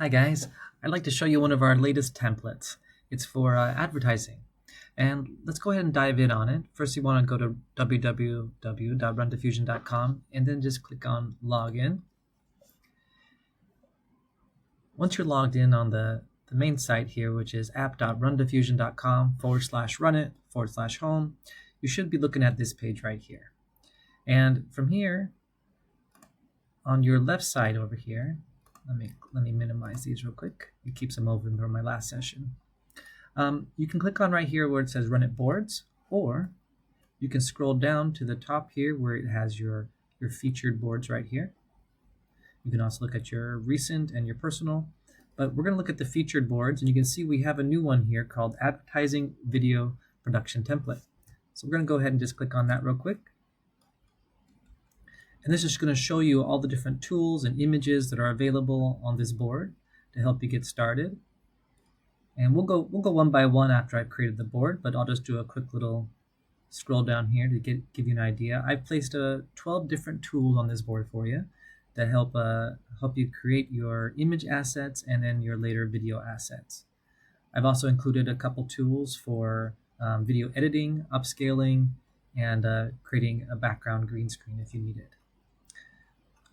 Hi guys, I'd like to show you one of our latest templates. It's for advertising. And let's go ahead and dive in on it. First you want to go to www.RunDiffusion.com and then just click on Login. Once you're logged in on the main site here, which is app.rundiffusion.com/runnit/home, you should be looking at this page right here. And from here, on your left side over here, let me minimize these real quick. It keeps them open from my last session. You can click on right here where it says Runnit Boards, or you can scroll down to the top here where it has your featured boards right here. You can also look at your recent and your personal, but we're going to look at the featured boards, and you can see we have a new one here called Advertising Video Production Template. So we're going to go ahead and just click on that real quick. And this is going to show you all the different tools and images that are available on this board to help you get started. And we'll go one by one after I've created the board, but I'll just do a quick little scroll down here to give you an idea. I've placed 12 different tools on this board for you to help you create your image assets and then your later video assets. I've also included a couple tools for video editing, upscaling, and creating a background green screen if you need it.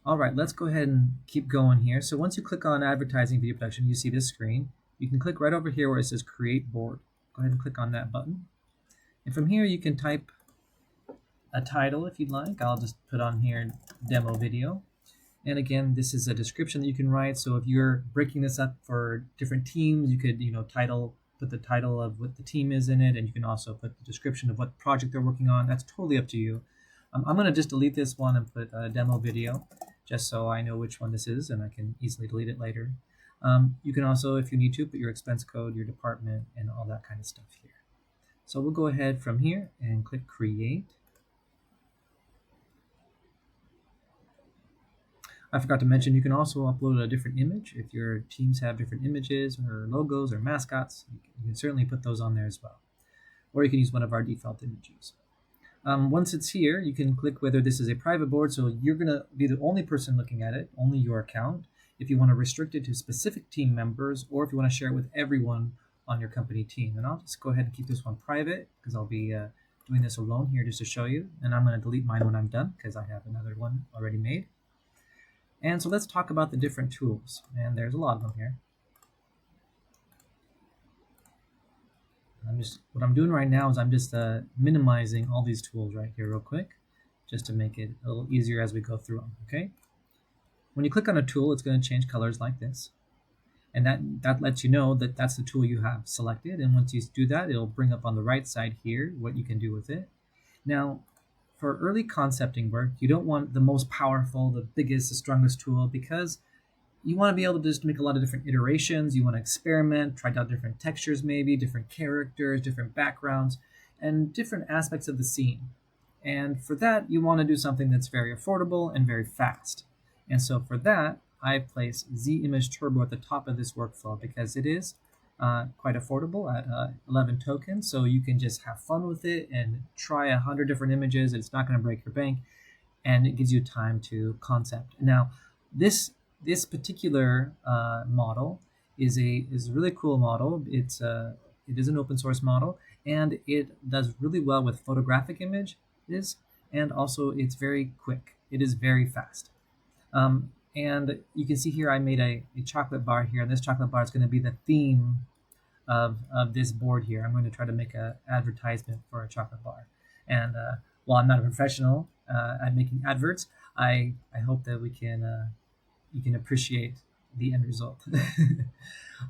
All right, let's go ahead and keep going here. So once you click on Advertising Video Production, you see this screen. You can click right over here where it says Create Board. Go ahead and click on that button. And from here, you can type a title if you'd like. I'll just put on here Demo Video. And again, this is a description that you can write. So if you're breaking this up for different teams, you could put the title of what the team is in it, and you can also put the description of what project they're working on. That's totally up to you. I'm going to just delete this one and put Demo Video, just so I know which one this is and I can easily delete it later. You can also, if you need to, put your expense code, your department, and all that kind of stuff here. So we'll go ahead from here and click Create. I forgot to mention you can also upload a different image. If your teams have different images or logos or mascots, you can certainly put those on there as well. Or you can use one of our default images. Once it's here, you can click whether this is a private board, so you're going to be the only person looking at it, only your account. If you want to restrict it to specific team members, or if you want to share it with everyone on your company team. And I'll just go ahead and keep this one private because I'll be doing this alone here just to show you. And I'm going to delete mine when I'm done because I have another one already made. And so let's talk about the different tools. And there's a lot of them here. What I'm doing right now is I'm just minimizing all these tools right here real quick, just to make it a little easier as we go through them, okay? When you click on a tool, it's going to change colors like this. And that lets you know that that's the tool you have selected. And once you do that, it'll bring up on the right side here what you can do with it. Now, for early concepting work, you don't want the most powerful, the biggest, the strongest tool, because you want to be able to just make a lot of different iterations. You want to experiment, try out different textures maybe, different characters, different backgrounds, and different aspects of the scene. And for that, you want to do something that's very affordable and very fast. And so for that, I place Z-Image Turbo at the top of this workflow because it is quite affordable at 11 tokens. So you can just have fun with it and try 100 different images. It's not going to break your bank, and it gives you time to concept. Now, this particular model is a really cool model. It is an open source model, and it does really well with photographic images, and also it's very quick. It is very fast. And you can see here I made a chocolate bar here, and this chocolate bar is going to be the theme of this board here. I'm going to try to make an advertisement for a chocolate bar. And while I'm not a professional at making adverts, I hope that you can appreciate the end result.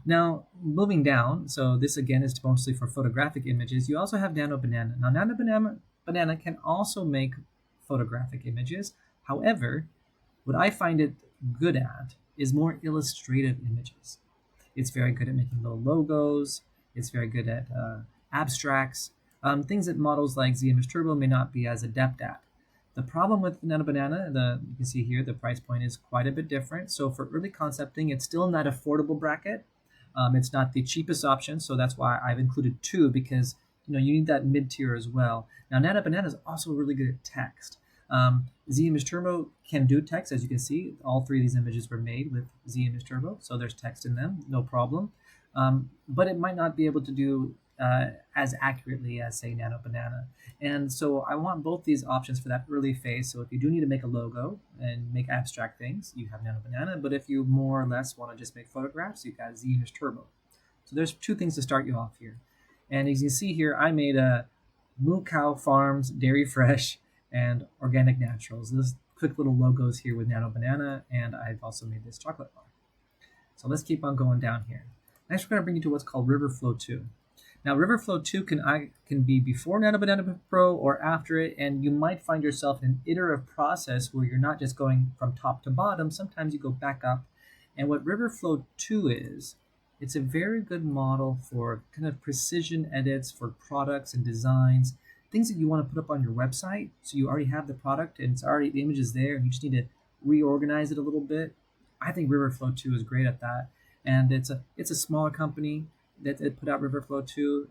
Now, moving down, so this again is mostly for photographic images. You also have Nano Banana. Now, Nano Banana can also make photographic images. However, what I find it good at is more illustrative images. It's very good at making little logos. It's very good at abstracts, things that models like Z-Image Turbo may not be as adept at. The problem with Nano Banana, you can see here, the price point is quite a bit different. So for early concepting, it's still in that affordable bracket. It's not the cheapest option, so that's why I've included two, because you need that mid-tier as well. Now, Nano Banana is also really good at text. Z-Image Turbo can do text, as you can see. All three of these images were made with Z-Image Turbo, so there's text in them, no problem. But it might not be able to do as accurately as, say, Nano Banana. And so I want both these options for that early phase. So if you do need to make a logo and make abstract things, you have Nano Banana. But if you more or less want to just make photographs, you've got Z-Image Turbo. So there's two things to start you off here. And as you can see here, I made a Moo Cow Farms, Dairy Fresh, and Organic Naturals. Those quick little logos here with Nano Banana, and I've also made this chocolate bar. So let's keep on going down here. Next, we're going to bring you to what's called RiverFlow 2. Now, RiverFlow 2 can be before Nano Banana Pro or after it, and you might find yourself in an iterative process where you're not just going from top to bottom. Sometimes you go back up. And what RiverFlow 2 is, it's a very good model for kind of precision edits for products and designs, things that you want to put up on your website. So you already have the product and it's already, the image is there, and you just need to reorganize it a little bit. I think RiverFlow 2 is great at that. And it's a smaller company that put out RiverFlow 2,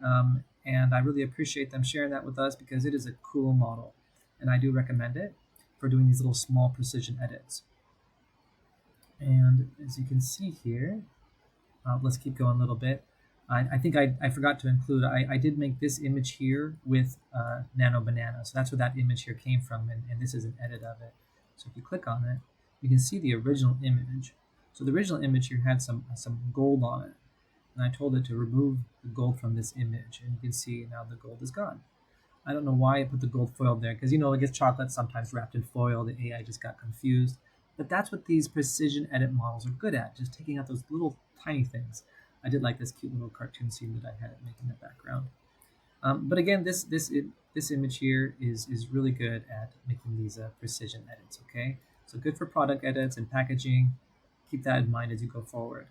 and I really appreciate them sharing that with us because it is a cool model, and I do recommend it for doing these little small precision edits. And as you can see here, let's keep going a little bit. I think I forgot to include, I did make this image here with Nano Banana, so that's where that image here came from, and this is an edit of it. So if you click on it, you can see the original image. So the original image here had some gold on it, and I told it to remove the gold from this image, and you can see now the gold is gone. I don't know why I put the gold foil there, because it gets chocolate sometimes wrapped in foil. The AI just got confused. But that's what these precision edit models are good at, just taking out those little tiny things. I did like this cute little cartoon scene that I had making the background. But again, this image here is really good at making these precision edits, okay? So good for product edits and packaging. Keep that in mind as you go forward.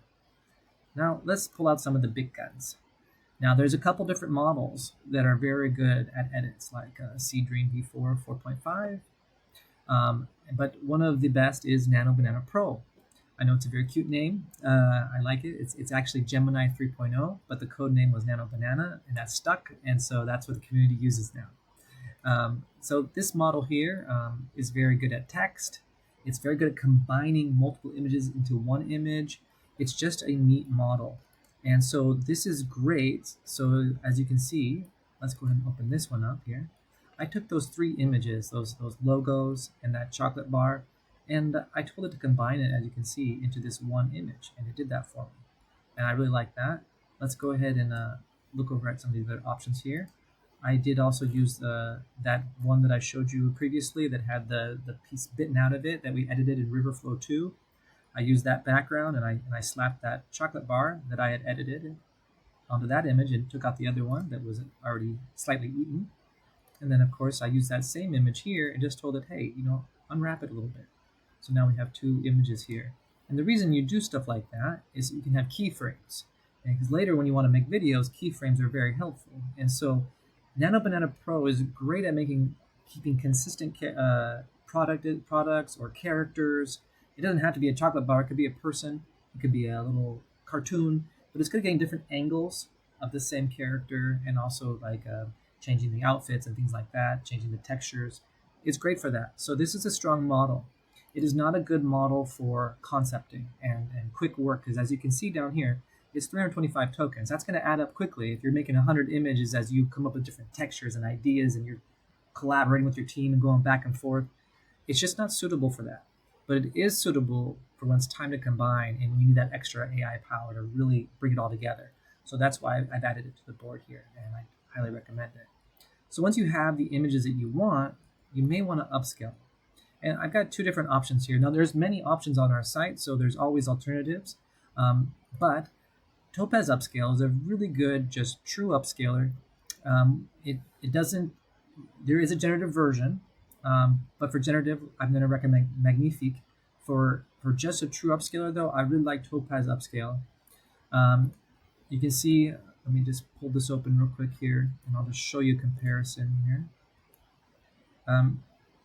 Now, let's pull out some of the big guns. Now, there's a couple different models that are very good at edits, like Seedream V4 4.5. But one of the best is Nano Banana Pro. I know it's a very cute name. I like it. It's actually Gemini 3.0, but the code name was Nano Banana, and that's stuck, and so that's what the community uses now. So this model here is very good at text. It's very good at combining multiple images into one image. It's just a neat model. And so this is great. So as you can see, let's go ahead and open this one up here. I took those three images, those logos and that chocolate bar, and I told it to combine it, as you can see, into this one image, and it did that for me. And I really like that. Let's go ahead and look over at some of the other options here. I did also use that one that I showed you previously that had the piece bitten out of it that we edited in RiverFlow 2. I used that background and I slapped that chocolate bar that I had edited onto that image and took out the other one that was already slightly eaten. And then, of course, I used that same image here and just told it, hey, unwrap it a little bit. So now we have two images here. And the reason you do stuff like that is you can have keyframes. Because later when you want to make videos, keyframes are very helpful. And so Nano Banana Pro is great at keeping consistent products or characters. It doesn't have to be a chocolate bar. It could be a person. It could be a little cartoon. But it's good at getting different angles of the same character, and also like changing the outfits and things like that, changing the textures. It's great for that. So this is a strong model. It is not a good model for concepting and quick work, because as you can see down here, it's 325 tokens. That's going to add up quickly if you're making 100 images as you come up with different textures and ideas and you're collaborating with your team and going back and forth. It's just not suitable for that. But it is suitable for when it's time to combine and when you need that extra AI power to really bring it all together. So that's why I've added it to the board here, and I highly recommend it. So once you have the images that you want, you may want to upscale. And I've got two different options here. Now, there's many options on our site, so there's always alternatives. But Topaz Upscale is a really good, just true upscaler. It doesn't, there is a generative version, but for generative, I'm going to recommend Magnifique. For just a true upscaler, though, I really like Topaz Upscale. You can see, let me just pull this open real quick here, and I'll just show you a comparison here.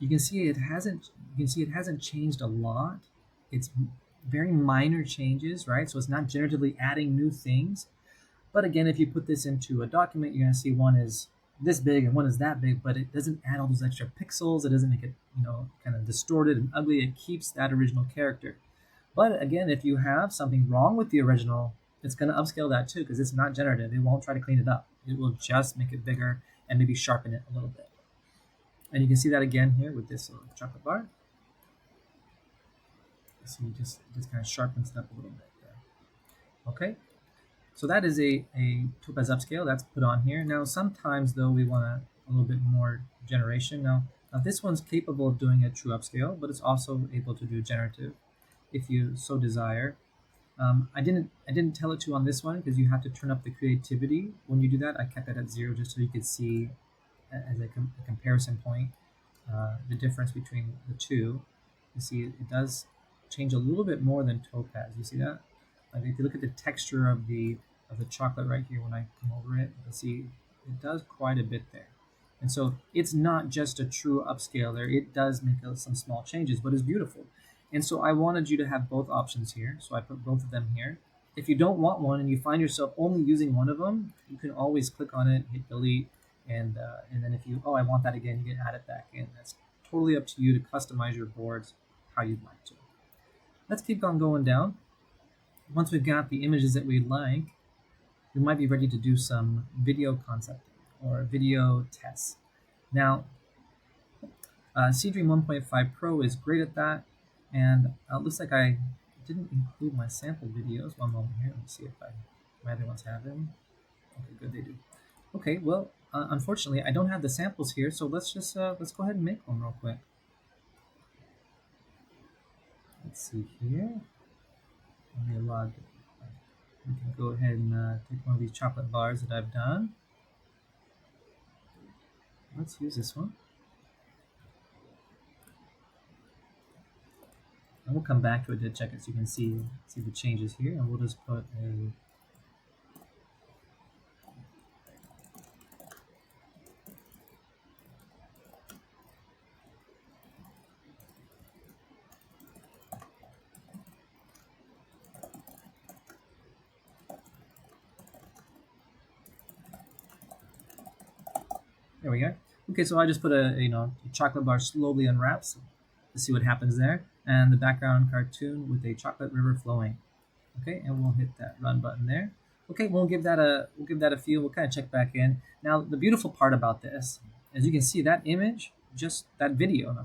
You can see it hasn't changed a lot. It's very minor changes, right? So it's not generatively adding new things. But again, if you put this into a document, you're going to see one is this big and one is that big, but it doesn't add all those extra pixels. It doesn't make it, kind of distorted and ugly. It keeps that original character. But again, if you have something wrong with the original, it's going to upscale that too, because it's not generative. It won't try to clean it up. It will just make it bigger and maybe sharpen it a little bit. And you can see that again here with this chocolate bar. So you just kind of sharpens it up a little bit there. Okay, so that is a topaz upscale. That's put on here. Now sometimes though we want a little bit more generation. Now this one's capable of doing a true upscale, but it's also able to do generative if you so desire. I didn't tell it to on this one because you have to turn up the creativity when you do that. I kept it at 0 just so you could see as a comparison point the difference between the two. You see it does change a little bit more than topaz. You see that? Like if you look at the texture of the chocolate right here, when I come over it, you'll see it does quite a bit there. And so it's not just a true upscale there. It does make some small changes, but it's beautiful. And so I wanted you to have both options here. So I put both of them here. If you don't want one and you find yourself only using one of them, you can always click on it, hit delete, and then if you, I want that again, you can add it back in. That's totally up to you to customize your boards how you'd like to. Let's keep on going down. Once we've got the images that we like, we might be ready to do some video concepting or video tests. Now, Seadream 1.5 Pro is great at that, and it looks like I didn't include my sample videos. One moment here, let me see if my other ones have them. Okay, good, they do. Okay, well, unfortunately, I don't have the samples here, so let's just let's go ahead and make one real quick. Let's see here. We can go ahead and take one of these chocolate bars that I've done. Let's use this one. And we'll come back to it to check it so you can see the changes here. And we'll just put a there we go. Okay, so I just put a chocolate bar slowly unwraps to see what happens there, and the background cartoon with a chocolate river flowing. Okay, and we'll hit that run button there. Okay, we'll give that a feel. We'll kind of check back in. Now, the beautiful part about this, as you can see, that image, that video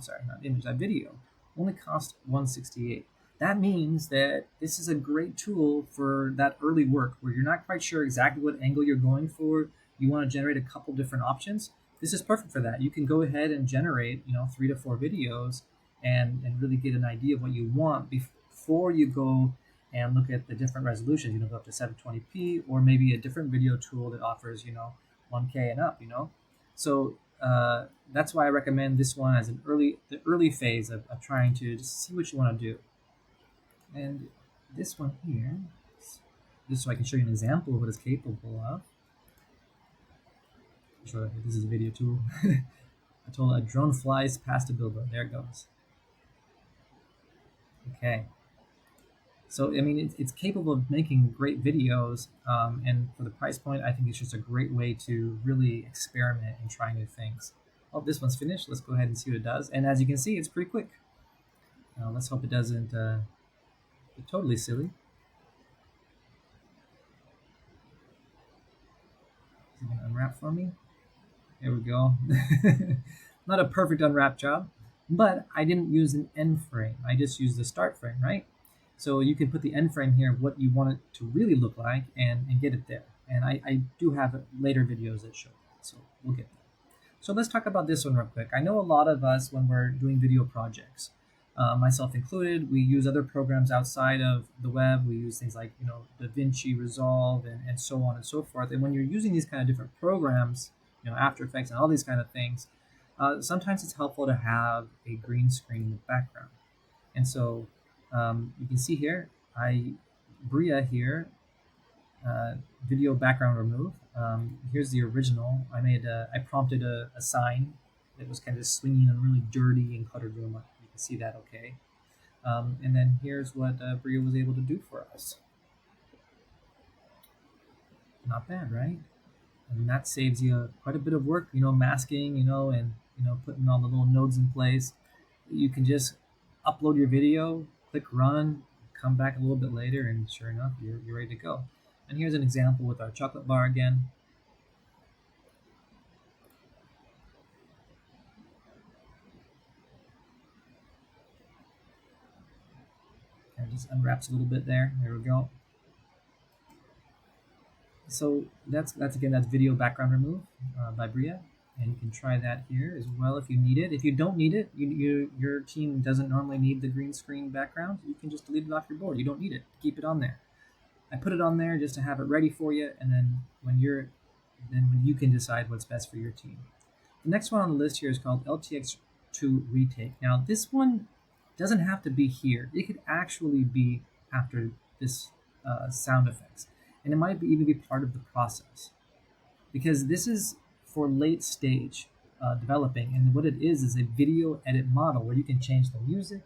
only cost $168. That means that this is a great tool for that early work where you're not quite sure exactly what angle you're going for. You want to generate a couple different options. This is perfect for that. You can go ahead and generate, 3 to 4 videos and really get an idea of what you want before you go and look at the different resolutions. Go up to 720p or maybe a different video tool that offers, 1K and up, So that's why I recommend this one as the early phase of trying to just see what you want to do. And this one here, just so I can show you an example of what it's capable of. Sure, this is a video tool. I told a drone flies past a billboard. There it goes. Okay. So, I mean, it's capable of making great videos, and for the price point, I think it's just a great way to really experiment and try new things. Oh, this one's finished. Let's go ahead and see what it does. And as you can see, it's pretty quick. Let's hope it doesn't get totally silly. Is it going to unwrap for me? There we go. Not a perfect unwrap job, but I didn't use an end frame. I just used the start frame, right? So you can put the end frame here, what you want it to really look like, and get it there. And I do have later videos that show that, so we'll get there. So let's talk about this one real quick. I know a lot of us, when we're doing video projects, myself included, we use other programs outside of the web. We use things like, DaVinci Resolve and so on and so forth. And when you're using these kind of different programs, After Effects and all these kind of things, sometimes it's helpful to have a green screen in the background. And so you can see here, Bria here, video background remove. Here's the original. I prompted a sign that was kind of swinging in a really dirty and cluttered room. You can see that okay. And then here's what Bria was able to do for us. Not bad, right? and that saves you quite a bit of work, masking, and putting all the little nodes in place. You can just upload your video, click run, come back a little bit later, and sure enough, you're ready to go. And here's an example with our chocolate bar again. And just unwraps a little bit there. There we go. So that's video background remove by Bria, and you can try that here as well if you need it. If you don't need it, your team doesn't normally need the green screen background, you can just delete it off your board. You don't need it. Keep it on there. I put it on there just to have it ready for you, and then when you can decide what's best for your team. The next one on the list here is called LTX2 retake. Now this one doesn't have to be here. It could actually be after this sound effects, and it might even be part of the process, because this is for late stage developing, and what it is a video edit model where you can change the music,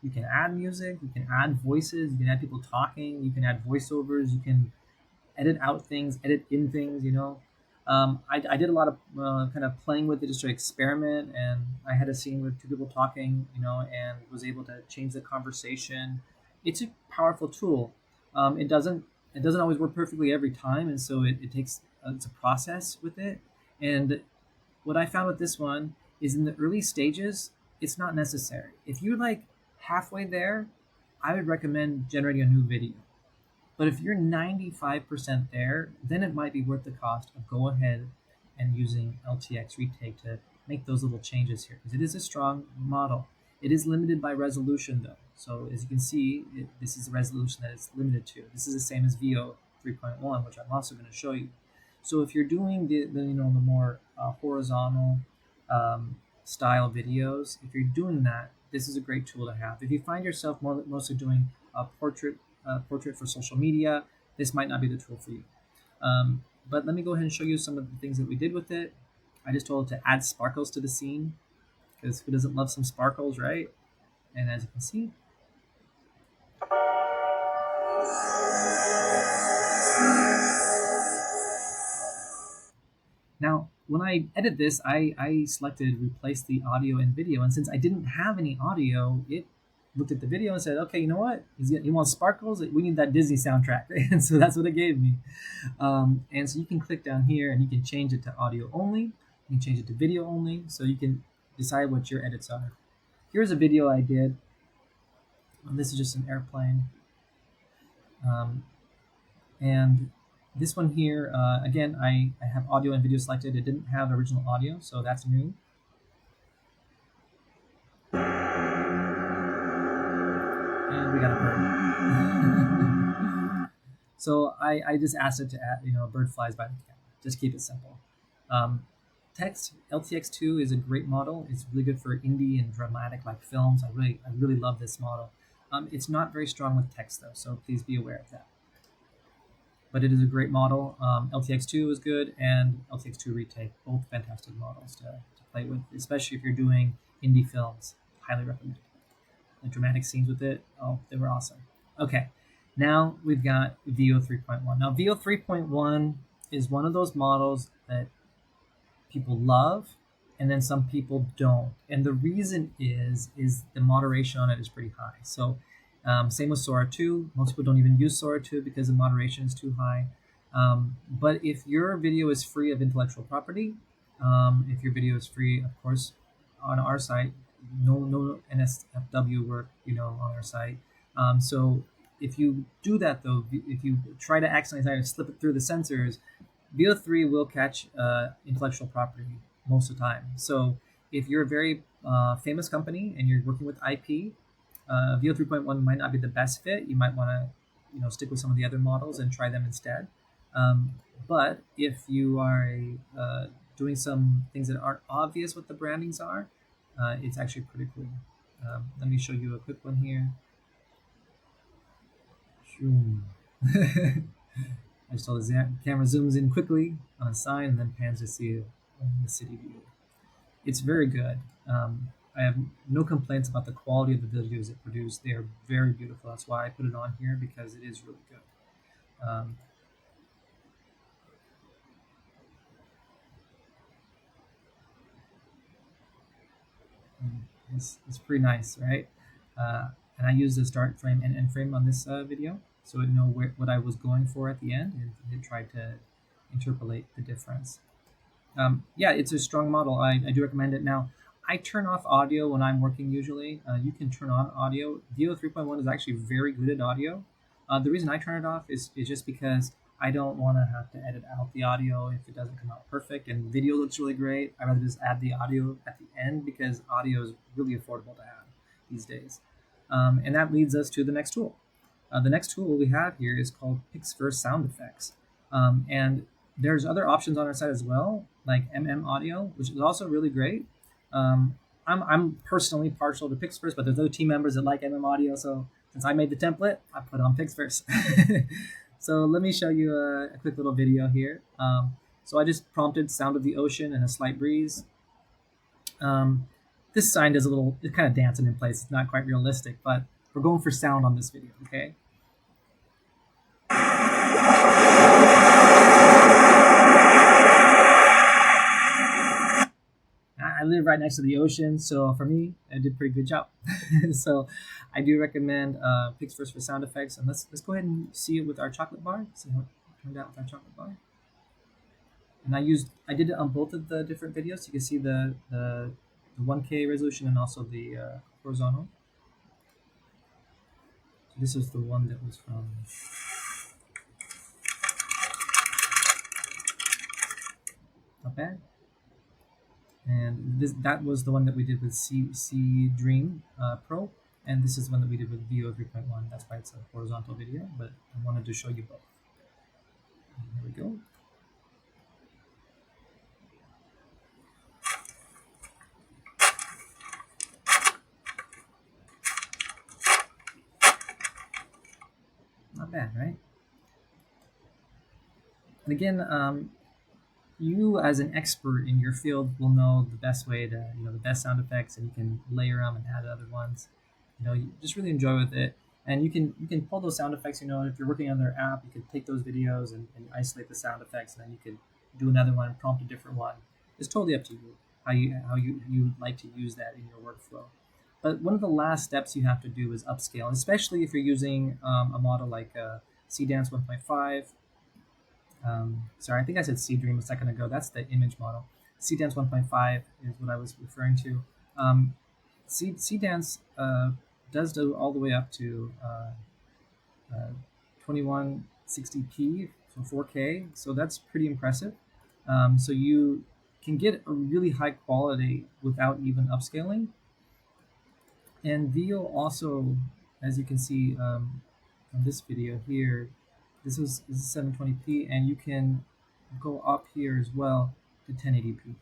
you can add music, you can add voices, you can add people talking, you can add voiceovers, you can edit out things, edit in things, I did a lot of kind of playing with it just to experiment, and I had a scene with two people talking, and was able to change the conversation. It's a powerful tool. It doesn't always work perfectly every time, and so it takes it's a process with it. And what I found with this one is in the early stages, it's not necessary. If you're like halfway there, I would recommend generating a new video. But if you're 95% there, then it might be worth the cost of go ahead and using LTX retake to make those little changes here, because it is a strong model. It is limited by resolution though. So as you can see, this is the resolution that it's limited to. This is the same as VO 3.1, which I'm also going to show you. So if you're doing the more horizontal style videos, if you're doing that, this is a great tool to have. If you find yourself mostly doing a portrait for social media, this might not be the tool for you. But let me go ahead and show you some of the things that we did with it. I just told it to add sparkles to the scene, because who doesn't love some sparkles, right? And as you can see, now when I edit this, I selected replace the audio and video, and since I didn't have any audio, it looked at the video and said, okay, you know what? He wants sparkles. We need that Disney soundtrack. And so that's what it gave me. And so you can click down here and you can change it to audio only. You can change it to video only. So you can decide what your edits are. Here's a video I did. This is just an airplane. And this one here, again, I have audio and video selected. It didn't have original audio, so that's new. And we got a bird. So I just asked it to add, a bird flies by the camera. Just keep it simple. Text LTX2 is a great model. It's really good for indie and dramatic like films. I really love this model. It's not very strong with text though, so please be aware of that. But it is a great model. LTX2 is good, and LTX2 retake, both fantastic models to play with, especially if you're doing indie films. Highly recommend. The dramatic scenes with it, oh, they were awesome. Okay, now we've got VO 3.1. Now VO 3.1 is one of those models that people love, and then some people don't. And the reason is the moderation on it is pretty high. So same with Sora 2. Most people don't even use Sora 2 because the moderation is too high. But if your video is free of intellectual property, if your video is free, of course, on our site, no NSFW work, on our site. So if you do that though, if you try to accidentally slip it through the sensors, VO3 will catch intellectual property most of the time. So if you're a very famous company and you're working with IP, VO 3.1 might not be the best fit. You might want to, stick with some of the other models and try them instead. But if you are doing some things that aren't obvious what the brandings are, it's actually pretty cool. Let me show you a quick one here. I just told the camera zooms in quickly on a sign and then pans to see the city view. It's very good. I have no complaints about the quality of the videos it produced. They are very beautiful. That's why I put it on here, because it is really good. It's pretty nice, right? And I used the start frame and end frame on this video, so it know what I was going for at the end, and it tried to interpolate the difference. Yeah, it's a strong model. I do recommend it. Now, I turn off audio when I'm working usually. You can turn on audio. VO 3.1 is actually very good at audio. The reason I turn it off is just because I don't want to have to edit out the audio if it doesn't come out perfect. And video looks really great. I'd rather just add the audio at the end because audio is really affordable to have these days. And that leads us to the next tool. The next tool we have here is called Pixverse Sound Effects. And there's other options on our site as well, like Audio, which is also really great. I'm personally partial to Pixverse, but there's other team members that like Audio. So since I made the template, I put on Pixverse. So let me show you a quick little video here. So I just prompted sound of the ocean and a slight breeze. This sign does it's kind of dancing in place. It's not quite realistic, but we're going for sound on this video, okay? I live right next to the ocean, so for me, I did a pretty good job. So I do recommend Pixverse for sound effects. And let's go ahead and see it with our chocolate bar. See how it turned out with our chocolate bar. And I did it on both of the different videos. You can see the 1K resolution and also the horizontal. So this is the one that was from not bad. And that was the one that we did with C Dream Pro, and this is one that we did with VO 3.1. That's why it's a horizontal video, but I wanted to show you both. Here we go. Not bad, right? And again, you as an expert in your field will know the best way to, the best sound effects, and you can layer them and add other ones. You just really enjoy with it. And you can pull those sound effects, if you're working on their app, you can take those videos and isolate the sound effects, and then you can do another one and prompt a different one. It's totally up to you how you would like to use that in your workflow. But one of the last steps you have to do is upscale, especially if you're using a model like CDance 1.5. Sorry, I think I said C Dream a second ago. That's the image model. CDance 1.5 is what I was referring to. CDance does go all the way up to 2160p, so 4K. So that's pretty impressive. So you can get a really high quality without even upscaling. And VO also, as you can see from this video here, this is 720p, and you can go up here as well to 1080p.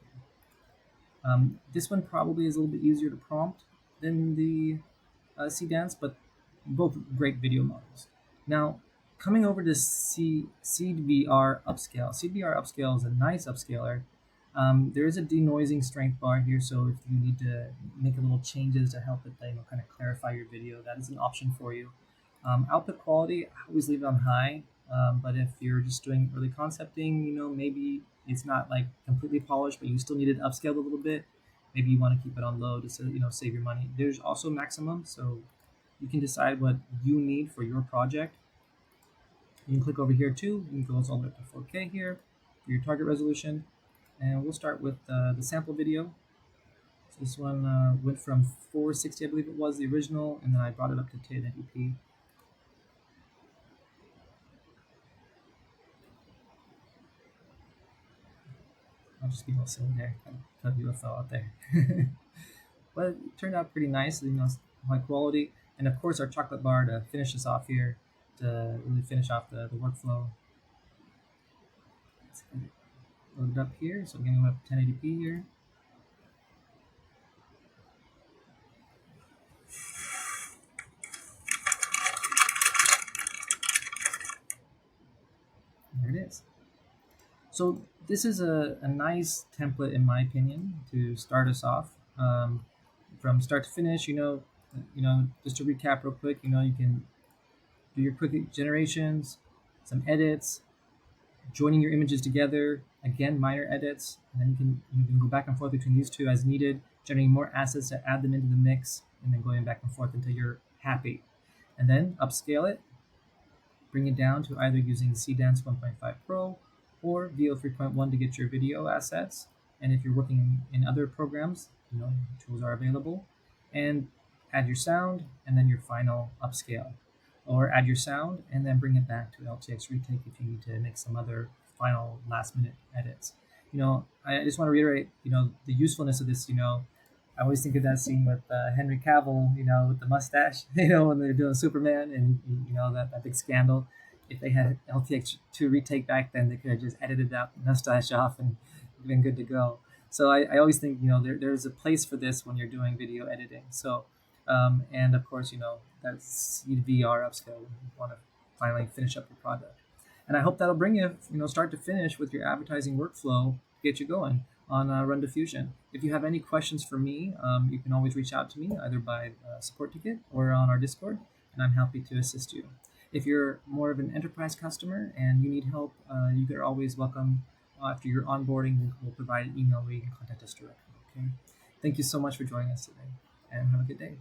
This one probably is a little bit easier to prompt than the CDance, but both great video models. Now, coming over to CDVR Upscale. CDVR Upscale is a nice upscaler. There is a denoising strength bar here, so if you need to make a little changes to help it kind of clarify your video, that is an option for you. Output quality, I always leave it on high, but if you're just doing early concepting, maybe it's not like completely polished, but you still need it upscaled a little bit. Maybe you want to keep it on low to save your money. There's also maximum, so you can decide what you need for your project. You can click over here too. You can go all the way up to 4K here for your target resolution. And we'll start with the sample video. So this one went from 460, I believe it was, the original, and then I brought it up to 1080p. I'll just be a little silly there. I'll put UFO out there. But it turned out pretty nice, high quality. And of course our chocolate bar to finish this off here, to really finish off the workflow. Let's load it up here. So I'm going to go up 1080p here. There it is. So this is a nice template, in my opinion, to start us off from start to finish. Just to recap real quick, you can do your quick generations, some edits, joining your images together, again minor edits, and then you can go back and forth between these two as needed. generating more assets to add them into the mix, and then going back and forth until you're happy. And then upscale it, bring it down to either using CDance 1.5 Pro or VO 3.1 to get your video assets. And if you're working in other programs, tools are available. And add your sound and then your final upscale. Or add your sound and then bring it back to LTX retake if you need to make some other final last minute edits. I just want to reiterate, the usefulness of this. I always think of that scene with Henry Cavill, with the mustache, when they're doing Superman, and that big scandal. If they had LTX2 retake back then, they could have just edited that mustache off and been good to go. So I always think there's a place for this when you're doing video editing. So and of course that's VR upscale when you want to finally finish up your project. And I hope that'll bring you start to finish with your advertising workflow, get you going on RunDiffusion. If you have any questions for me, you can always reach out to me either by support ticket or on our Discord, and I'm happy to assist you. If you're more of an enterprise customer and you need help, you are always welcome. After your onboarding, we'll provide an email where you can contact us directly. Okay. Thank you so much for joining us today, and have a good day.